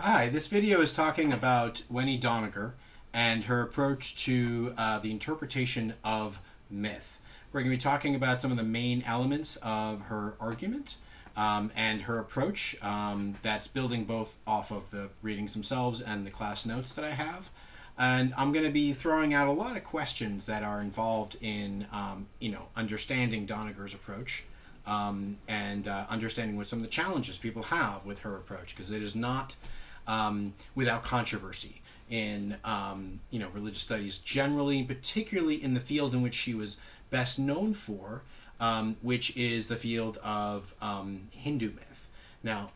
Hi, this video is talking about Wendy Doniger and her approach to the interpretation of myth. We're going to be talking about some of the main elements of her argument and her approach that's building both off of the readings themselves and the class notes that I have. And I'm going to be throwing out a lot of questions that are involved in, understanding Doniger's approach and understanding what some of the challenges people have with her approach, because it is not without controversy in religious studies generally, particularly in the field in which she was best known for, which is the field of Hindu myth. Now,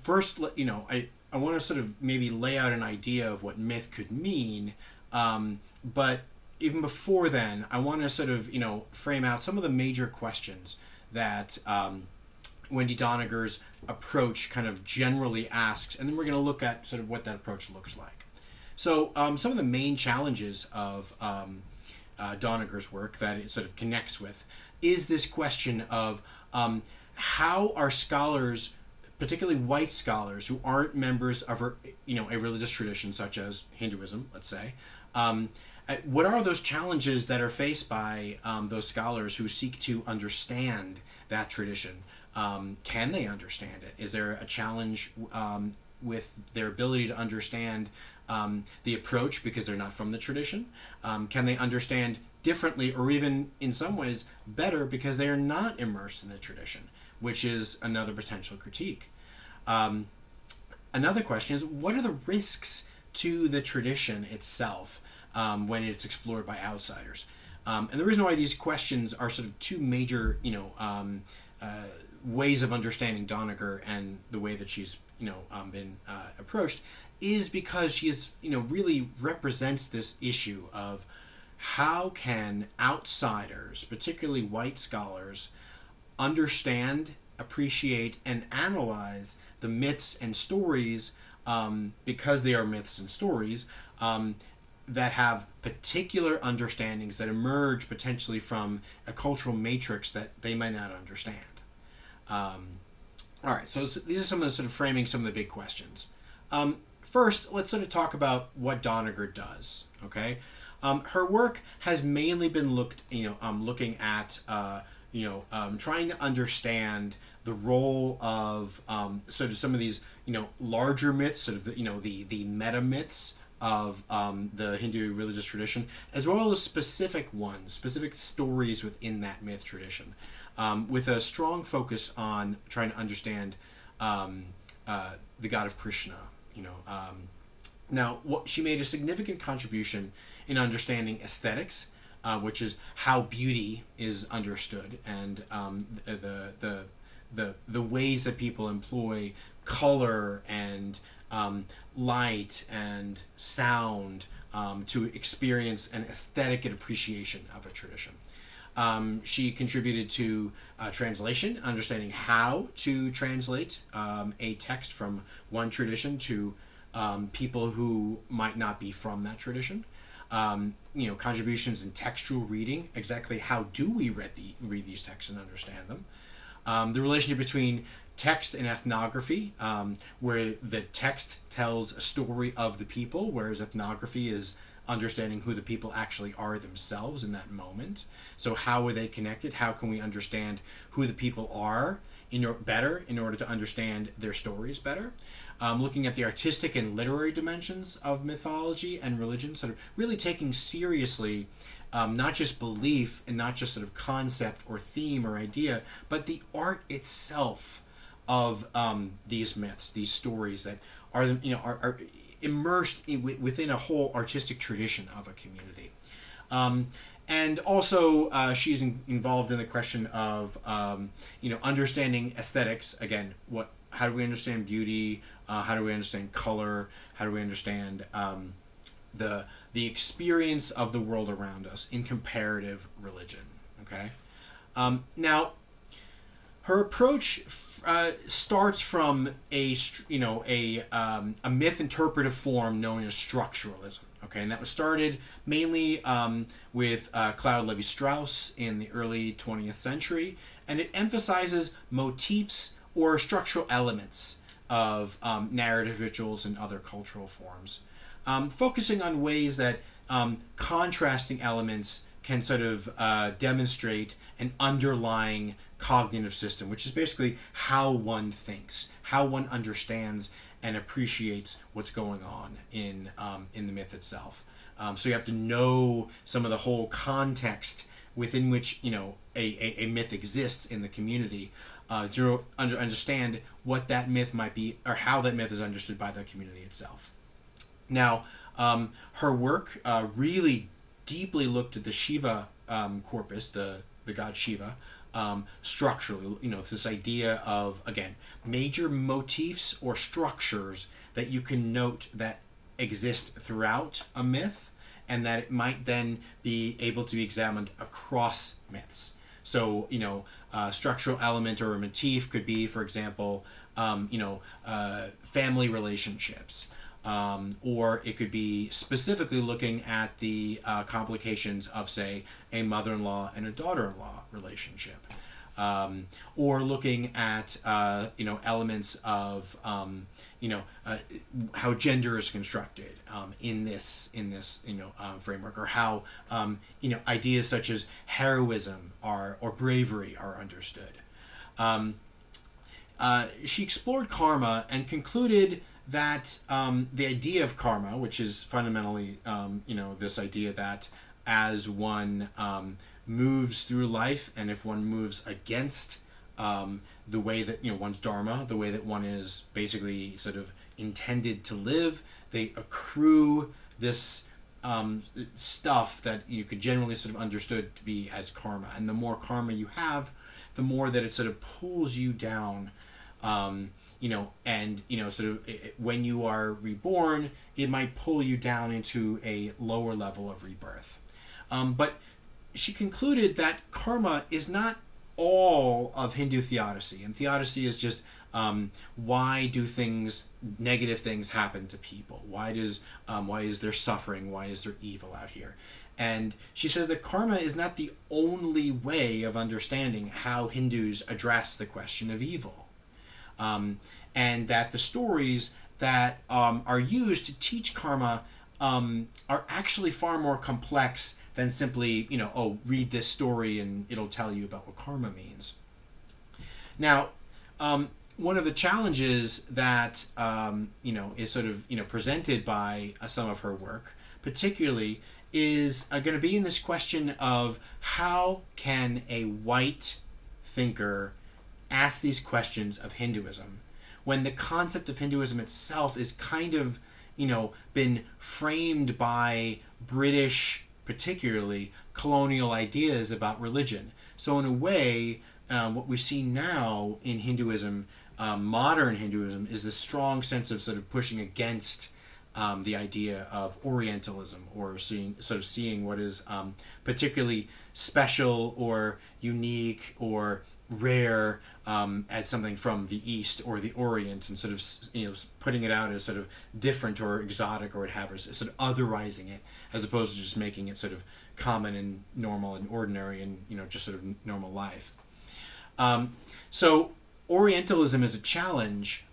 first, I want to sort of maybe lay out an idea of what myth could mean, but even before then, I want to sort of frame out some of the major questions that Wendy Doniger's approach kind of generally asks, and then we're going to look at sort of what that approach looks like. So some of the main challenges of Doniger's work that it sort of connects with is this question of how are scholars, particularly white scholars who aren't members of a religious tradition such as Hinduism, let's say, what are those challenges that are faced by those scholars who seek to understand that tradition? Can they understand it? Is there a challenge with their ability to understand the approach because they're not from the tradition? Can they understand differently, or even in some ways better, because they are not immersed in the tradition, which is another potential critique. Another question is, what are the risks to the tradition itself when it's explored by outsiders? And the reason why these questions are sort of two major, ways of understanding Doniger and the way that she's been approached is because she is really represents this issue of how can outsiders, particularly white scholars, understand, appreciate, and analyze the myths and stories, because they are myths and stories, that have particular understandings that emerge potentially from a cultural matrix that they might not understand. All right, so these are some of the sort of framing some of the big questions. First, let's sort of talk about what Doniger does. Okay, her work has mainly been looking at trying to understand the role of sort of some of these larger myths, sort of the meta myths of the Hindu religious tradition, as well as specific ones, specific stories within that myth tradition, with a strong focus on trying to understand the god of Krishna. Now, she made a significant contribution in understanding aesthetics, which is how beauty is understood, and the ways that people employ color and light and sound to experience an aesthetic and appreciation of a tradition. She contributed to translation, understanding how to translate a text from one tradition to people who might not be from that tradition. Contributions in textual reading, exactly how do we read these texts and understand them. The relationship between text and ethnography, where the text tells a story of the people, whereas ethnography is understanding who the people actually are themselves in that moment. So how are they connected? How can we understand who the people are better in order to understand their stories better? Looking at the artistic and literary dimensions of mythology and religion, sort of really taking seriously not just belief and not just sort of concept or theme or idea, but the art itself of these myths, these stories that are immersed within a whole artistic tradition of a community. And also, she's involved in the question of understanding aesthetics. Again, how do we understand beauty? How do we understand color? How do we understand the experience of the world around us in comparative religion? Okay. Now, her approach starts from a myth interpretive form known as structuralism. Okay, and that was started mainly with Claude Lévi-Strauss in the early 20th century, and it emphasizes motifs or structural elements of narrative rituals and other cultural forms, focusing on ways that contrasting elements can sort of demonstrate an underlying cognitive system, which is basically how one thinks, how one understands and appreciates what's going on in the myth itself. So you have to know some of the whole context within which a myth exists in the community to understand what that myth might be or how that myth is understood by the community itself. Now, her work really deeply looked at the Shiva corpus, the god Shiva, structurally. This idea of, again, major motifs or structures that you can note that exist throughout a myth, and that it might then be able to be examined across myths. So, structural element or a motif could be, for example, family relationships. Or it could be specifically looking at the complications of, say, a mother-in-law and a daughter-in-law relationship. Or looking at elements of how gender is constructed in this framework, or how ideas such as heroism or bravery are understood. She explored karma and concluded that the idea of karma, which is fundamentally this idea that as one moves through life, and if one moves against the way that one's dharma, the way that one is basically sort of intended to live, they accrue this stuff that you could generally sort of understood to be as karma. And the more karma you have, the more that it sort of pulls you down. When you are reborn, it might pull you down into a lower level of rebirth. But she concluded that karma is not all of Hindu theodicy, and theodicy is just why do negative things happen to people? Why is there suffering? Why is there evil out here? And she says that karma is not the only way of understanding how Hindus address the question of evil. And that the stories that are used to teach karma are actually far more complex than simply, read this story and it'll tell you about what karma means. Now, one of the challenges that, is sort of, presented by some of her work, particularly, is going to be in this question of how can a white thinker ask these questions of Hinduism when the concept of Hinduism itself is kind of, been framed by British, particularly, colonial ideas about religion. So in a way, what we see now in Hinduism, modern Hinduism, is this strong sense of sort of pushing against the idea of Orientalism, or seeing what is particularly special or unique or rare as something from the East or the Orient, and sort of putting it out as sort of different or exotic or whatever, sort of otherizing it, as opposed to just making it sort of common and normal and ordinary and just sort of normal life. So Orientalism is a challenge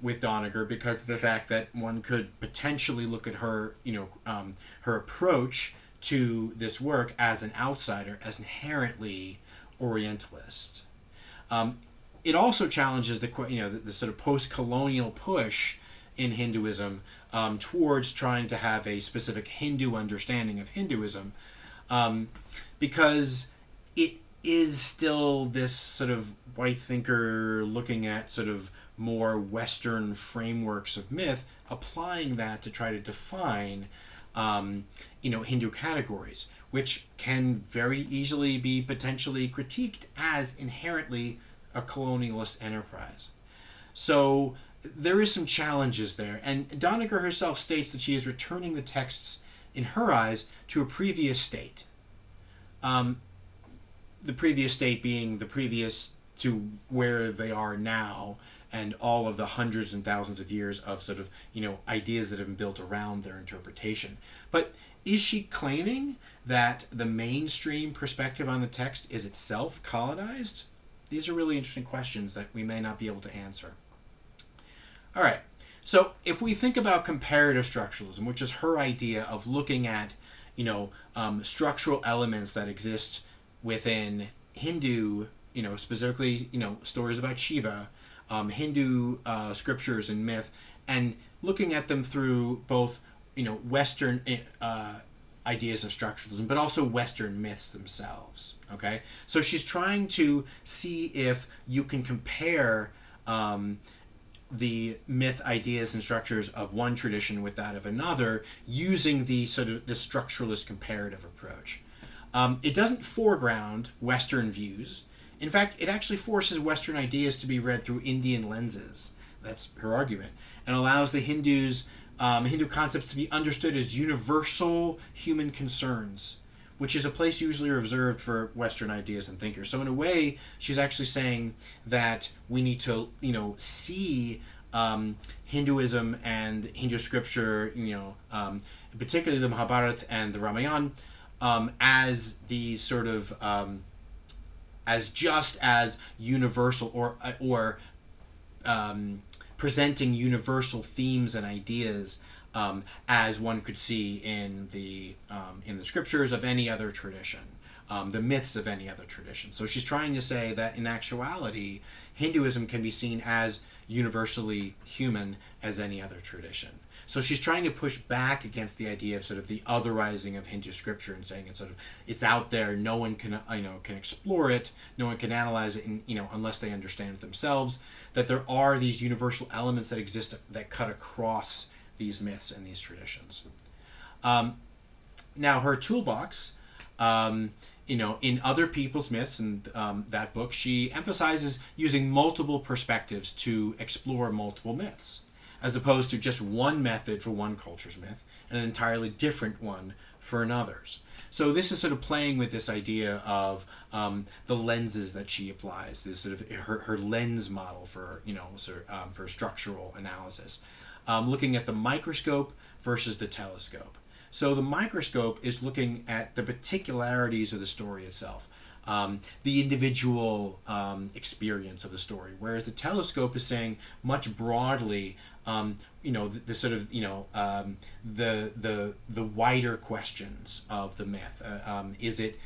with Doniger because of the fact that one could potentially look at her her approach to this work as an outsider, as inherently Orientalist. It also challenges the sort of post-colonial push in Hinduism towards trying to have a specific Hindu understanding of Hinduism, because it is still this sort of white thinker looking at sort of more Western frameworks of myth, applying that to try to define Hindu categories, which can very easily be potentially critiqued as inherently a colonialist enterprise. So there is some challenges there, and Doniger herself states that she is returning the texts, in her eyes, to a previous state. The previous state being the previous to where they are now, and all of the hundreds and thousands of years of sort of, ideas that have been built around their interpretation. But is she claiming that the mainstream perspective on the text is itself colonized? These are really interesting questions that we may not be able to answer. All right. So if we think about comparative structuralism, which is her idea of looking at, structural elements that exist within Hindu, specifically, stories about Shiva, Hindu scriptures and myth, and looking at them through both, Western ideas of structuralism, but also Western myths themselves. Okay, so she's trying to see if you can compare the myth ideas and structures of one tradition with that of another using the sort of the structuralist comparative approach. It doesn't foreground Western views. In fact, it actually forces Western ideas to be read through Indian lenses. That's her argument, and allows the Hindu concepts to be understood as universal human concerns, which is a place usually reserved for Western ideas and thinkers. So in a way, she's actually saying that we need to, see Hinduism and Hindu scripture, particularly the Mahabharata and the Ramayana, as the sort of as just as universal or presenting universal themes and ideas as one could see in the scriptures of any other tradition, the myths of any other tradition. So she's trying to say that in actuality, Hinduism can be seen as universally human as any other tradition. So she's trying to push back against the idea of sort of the otherizing of Hindu scripture and saying it's out there, no one can can explore it, no one can analyze it, unless they understand it themselves. That there are these universal elements that exist that cut across these myths and these traditions. Now her toolbox, in other people's myths and that book, she emphasizes using multiple perspectives to explore multiple myths, as opposed to just one method for one culture's myth and an entirely different one for another's. So this is sort of playing with this idea of the lenses that she applies, this sort of her lens model for for structural analysis, looking at the microscope versus the telescope. So the microscope is looking at the particularities of the story itself, the individual experience of the story, whereas the telescope is saying much broadly, the sort of the wider questions of the myth. Is it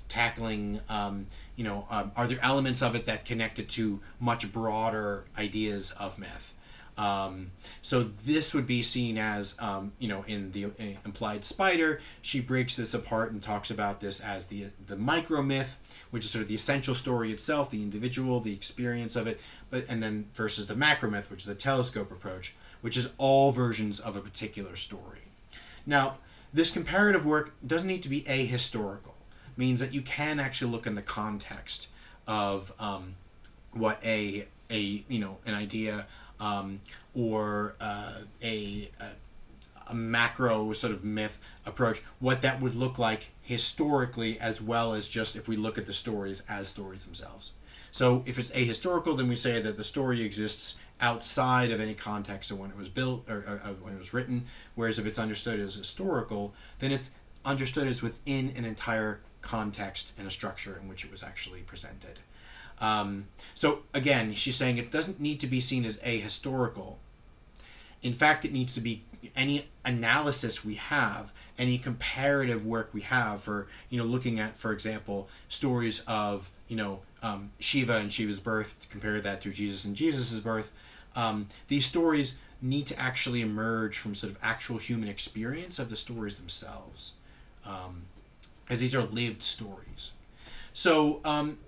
tackling are there elements of it that connected to much broader ideas of myth? So this would be seen as, in the implied spider, she breaks this apart and talks about this as the micro myth, which is sort of the essential story itself, the individual, the experience of it, and then versus the macro myth, which is the telescope approach, which is all versions of a particular story. Now, this comparative work doesn't need to be ahistorical. It means that you can actually look in the context of what an idea or a macro sort of myth approach, what that would look like historically, as well as just if we look at the stories as stories themselves. So if it's ahistorical, then we say that the story exists outside of any context of when it was built or when it was written, whereas if it's understood as historical, then it's understood as within an entire context and a structure in which it was actually presented. So again, she's saying it doesn't need to be seen as ahistorical. In fact, it needs to be any analysis we have, any comparative work we have for, looking at, for example, stories of, Shiva and Shiva's birth, to compare that to Jesus and Jesus's birth. These stories need to actually emerge from sort of actual human experience of the stories themselves, as these are lived stories. So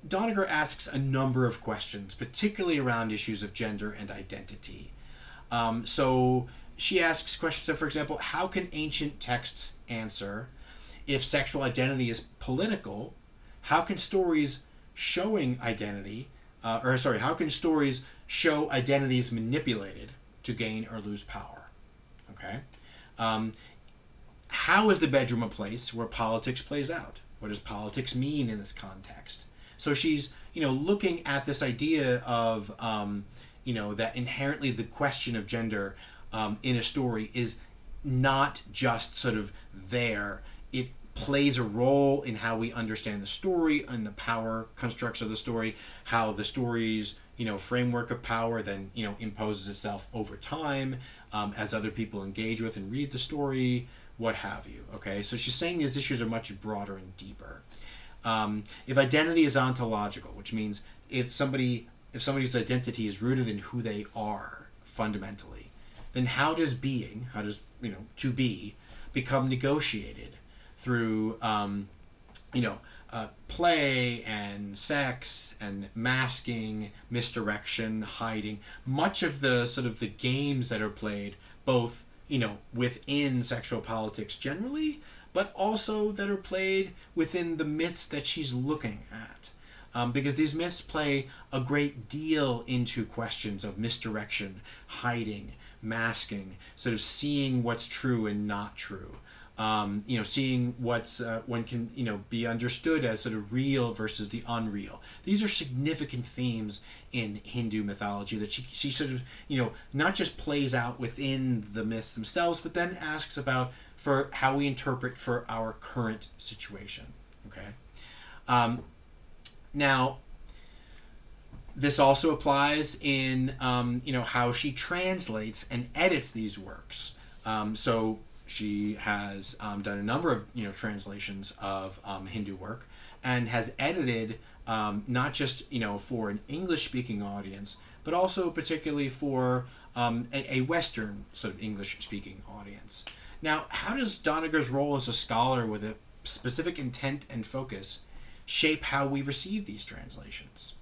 Doniger asks a number of questions, particularly around issues of gender and identity. So she asks questions of, for example, how can ancient texts answer if sexual identity is political? How can stories showing identity, how can stories show identities manipulated to gain or lose power? Okay. How is the bedroom a place where politics plays out? What does politics mean in this context? So she's, looking at this idea of, that inherently the question of gender in a story is not just sort of there. It plays a role in how we understand the story and the power constructs of the story, how the stories, framework of power then imposes itself over time as other people engage with and read the story, what have you. Okay, so she's saying these issues are much broader and deeper. If identity is ontological, which means if somebody's identity is rooted in who they are fundamentally, then how does to be become negotiated through play and sex and masking, misdirection, hiding. Much of the sort of the games that are played, both within sexual politics generally, but also that are played within the myths that she's looking at. Because these myths play a great deal into questions of misdirection, hiding, masking, sort of seeing what's true and not true. Seeing what's one can be understood as sort of real versus the unreal. These are significant themes in Hindu mythology that she sort of not just plays out within the myths themselves, but then asks about for how we interpret for our current situation. Okay. Now, this also applies in how she translates and edits these works. So she has done a number of translations of Hindu work and has edited not just for an English-speaking audience, but also particularly for a Western sort of English-speaking audience. Now, how does Doniger's role as a scholar with a specific intent and focus shape how we receive these translations?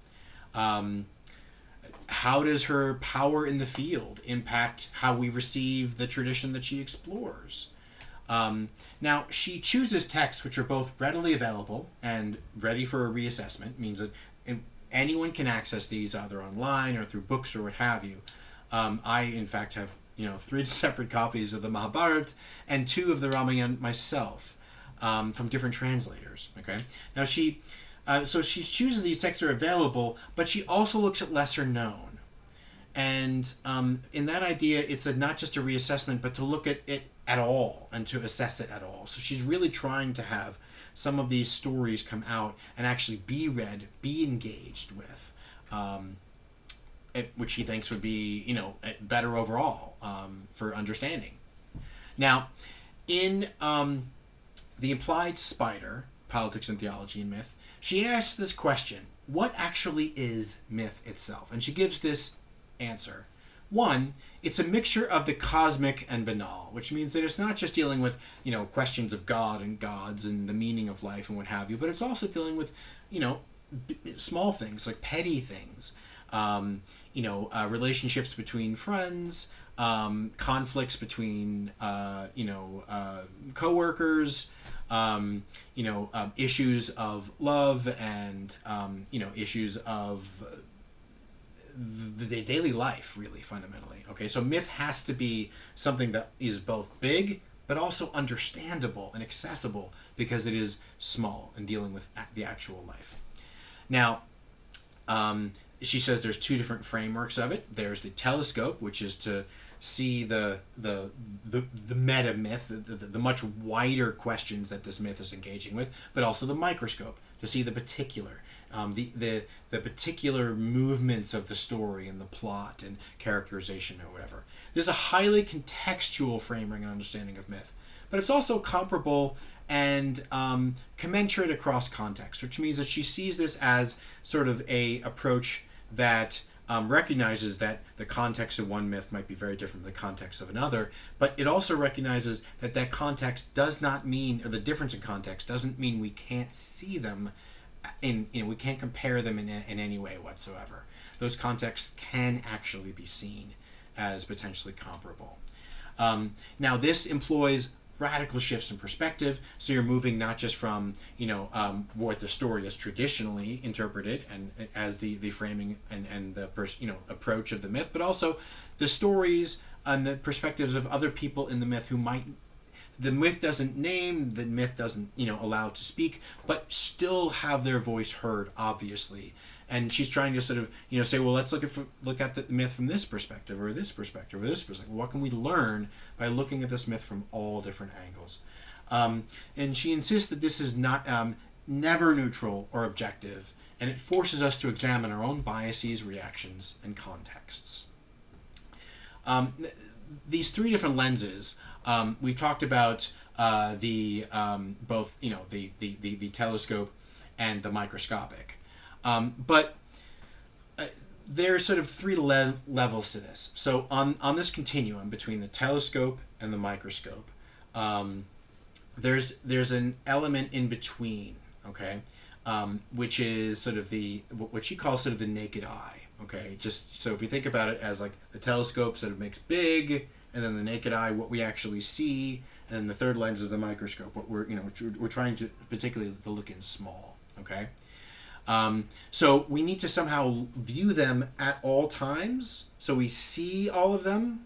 How does her power in the field impact how we receive the tradition that she explores? Now, she chooses texts which are both readily available and ready for a reassessment, means that anyone can access these either online or through books or what have you. I, in fact, have 3 separate copies of the Mahabharata and 2 of the Ramayana myself from different translators. Okay, now she chooses these texts are available, but she also looks at lesser known, and in that idea, it's not just a reassessment, but to look at it at all and to assess it at all. So she's really trying to have some of these stories come out and actually be read, be engaged with. Which he thinks would be, better overall for understanding. Now, in The Implied Spider, Politics and Theology and Myth, she asks this question: what actually is myth itself? And she gives this answer. 1, it's a mixture of the cosmic and banal, which means that it's not just dealing with, questions of God and gods and the meaning of life and what have you, but it's also dealing with, small things, like petty things. Relationships between friends, conflicts between, coworkers, issues of love and, issues of the daily life, really, fundamentally. Okay, so myth has to be something that is both big, but also understandable and accessible because it is small and dealing with the actual life. Now, she says there's 2 different frameworks of it. There's the telescope, which is to see the meta myth, the much wider questions that this myth is engaging with, but also the microscope to see the particular, the particular movements of the story and the plot and characterization or whatever. There's a highly contextual framing and understanding of myth, but it's also comparable and commensurate across context, which means that she sees this as sort of a approach that recognizes that the context of one myth might be very different from the context of another, but it also recognizes that that context does not mean, or the difference in context doesn't mean we can't see them we can't compare them in any way whatsoever. Those contexts can actually be seen as potentially comparable. Now, this employs radical shifts in perspective, so you're moving not just from what the story is traditionally interpreted and as the framing and the approach of the myth, but also the stories and the perspectives of other people in the myth who might the myth doesn't name, the myth doesn't allow to speak, but still have their voice heard, obviously. And she's trying to sort of say, well, let's look at the myth from this perspective or this perspective or this perspective. What can we learn by looking at this myth from all different angles? And she insists that this is not never neutral or objective, and it forces us to examine our own biases, reactions, and contexts. These three different lenses, we've talked about the both, the telescope and the microscopic, but there's sort of three levels to this. So on this continuum between the telescope and the microscope, there's an element in between, okay, which is sort of what she calls sort of the naked eye. Okay, just so if you think about it as like the telescope sort of makes big, and then the naked eye, what we actually see, and then the third lens is the microscope, what we're trying to particularly to look in small. Okay, so we need to somehow view them at all times, so we see all of them,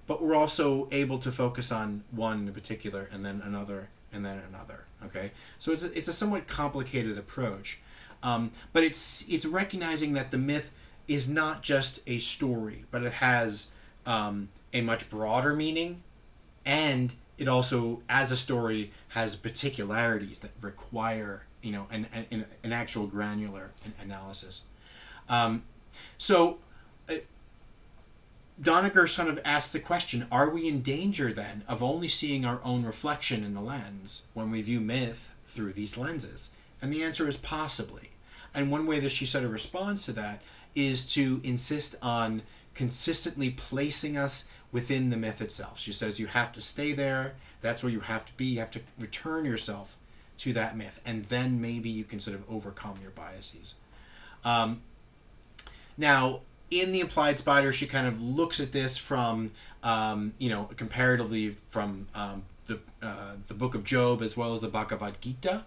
but we're also able to focus on one in particular, and then another, and then another. Okay, so it's a somewhat complicated approach, but it's recognizing that the myth is not just a story, but it has a much broader meaning, and it also, as a story, has particularities that require an actual granular analysis. So Doniger sort of asked the question: are we in danger then of only seeing our own reflection in the lens when we view myth through these lenses? And the answer is possibly. And one way that she sort of responds to that is to insist on consistently placing us within the myth itself. She says you have to stay there. That's where you have to be. You have to return yourself to that myth, and then maybe you can sort of overcome your biases. Now, in The Implied Spider, she kind of looks at this from, comparatively from the Book of Job as well as the Bhagavad Gita.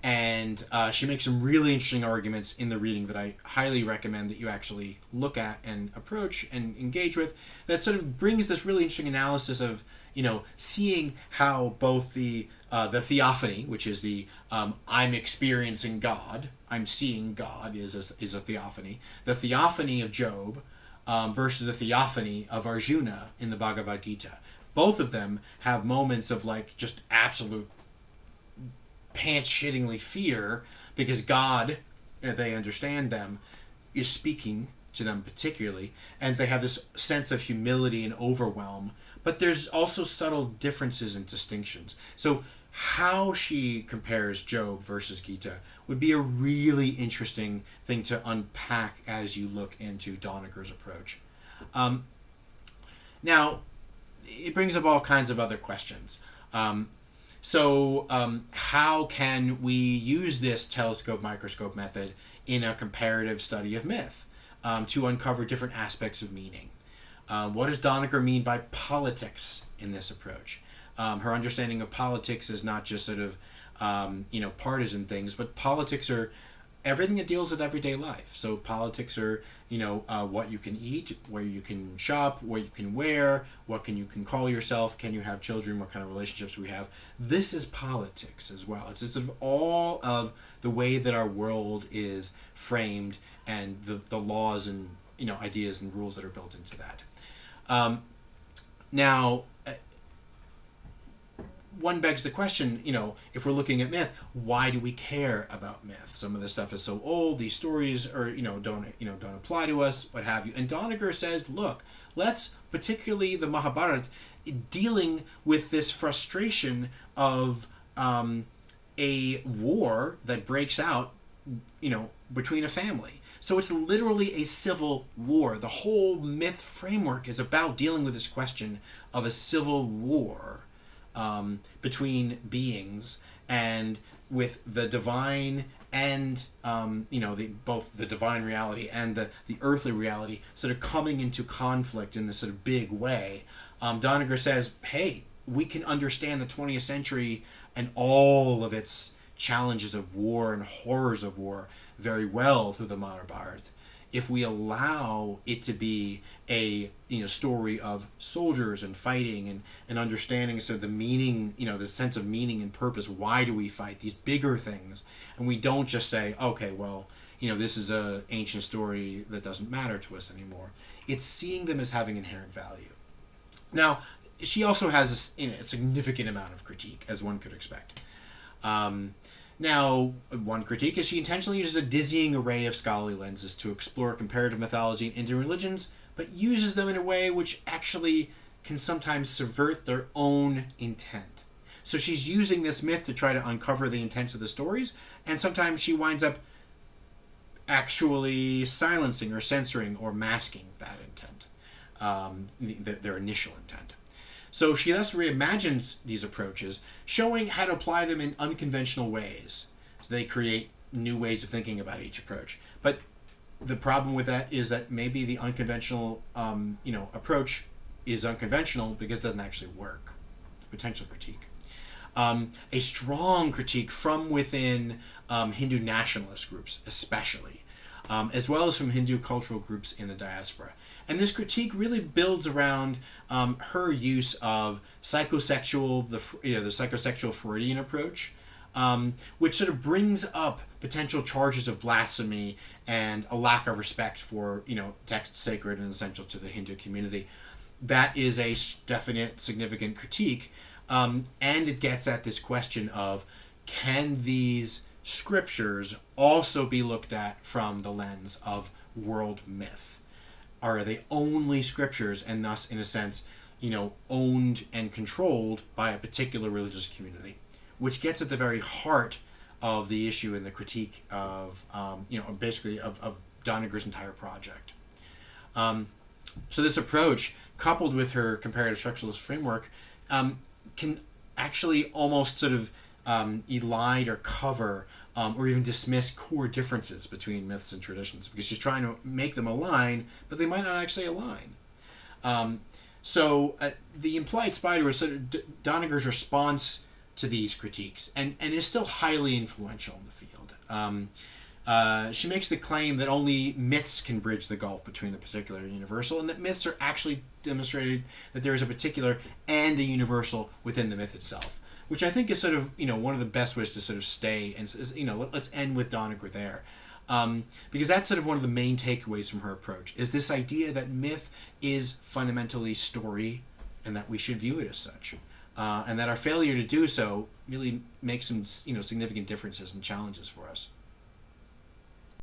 And she makes some really interesting arguments in the reading that I highly recommend that you actually look at and approach and engage with, that sort of brings this really interesting analysis of, seeing how both the theophany, which is the I'm experiencing God, I'm seeing God is a theophany, the theophany of Job versus the theophany of Arjuna in the Bhagavad Gita. Both of them have moments of like just absolute pants-shittingly fear, because God, they understand them, is speaking to them particularly, and they have this sense of humility and overwhelm, but there's also subtle differences and distinctions. So how she compares Job versus Gita would be a really interesting thing to unpack as you look into Doniger's approach. Now, it brings up all kinds of other questions. So how can we use this telescope-microscope method in a comparative study of myth to uncover different aspects of meaning? What does Doniger mean by politics in this approach? Her understanding of politics is not just sort of, partisan things, but politics are everything that deals with everyday life. So politics are, what you can eat, where you can shop, what you can wear, what you can call yourself, can you have children, what kind of relationships we have. This is politics as well. It's sort of all of the way that our world is framed and the laws and, ideas and rules that are built into that. Now, one begs the question, if we're looking at myth, why do we care about myth? Some of this stuff is so old, these stories are, don't apply to us, what have you. And Doniger says, look, let's, particularly the Mahabharata, dealing with this frustration of a war that breaks out, between a family. So it's literally a civil war. The whole myth framework is about dealing with this question of a civil war between beings, and with the divine and both the divine reality and the earthly reality sort of coming into conflict in this sort of big way. Doniger says, hey, we can understand the 20th century and all of its challenges of war and horrors of war very well through the Mahabharata if we allow it to be a story of soldiers and fighting and understanding sort of the meaning, the sense of meaning and purpose. Why do we fight these bigger things? And we don't just say, okay, well, this is a ancient story that doesn't matter to us anymore. It's seeing them as having inherent value. Now, she also has a significant amount of critique, as one could expect. Now, one critique is she intentionally uses a dizzying array of scholarly lenses to explore comparative mythology and Indian religions, but uses them in a way which actually can sometimes subvert their own intent. So she's using this myth to try to uncover the intents of the stories, and sometimes she winds up actually silencing or censoring or masking that intent, their initial intent. So she thus reimagines these approaches, showing how to apply them in unconventional ways. So they create new ways of thinking about each approach. But the problem with that is that maybe the unconventional, approach is unconventional because it doesn't actually work. Potential critique. A strong critique from within Hindu nationalist groups, especially, as well as from Hindu cultural groups in the diaspora. And this critique really builds around her use of psychosexual, the psychosexual Freudian approach, which sort of brings up potential charges of blasphemy and a lack of respect for texts sacred and essential to the Hindu community. That is a definite, significant critique, and it gets at this question of, can these scriptures also be looked at from the lens of world myth? Are they only scriptures and thus, in a sense, owned and controlled by a particular religious community? Which gets at the very heart of the issue and the critique of, basically of Doniger's entire project. So this approach, coupled with her comparative structuralist framework, can actually almost sort of elide or cover or even dismiss core differences between myths and traditions, because she's trying to make them align, but they might not actually align. So the implied spider is sort of Doniger's response to these critiques, and is still highly influential in the field. She makes the claim that only myths can bridge the gulf between the particular and universal, and that myths are actually demonstrated that there is a particular and a universal within the myth itself, which I think is sort of one of the best ways to sort of stay and let's end with Doniger there, because that's sort of one of the main takeaways from her approach, is this idea that myth is fundamentally story, and that we should view it as such, and that our failure to do so really makes some significant differences and challenges for us.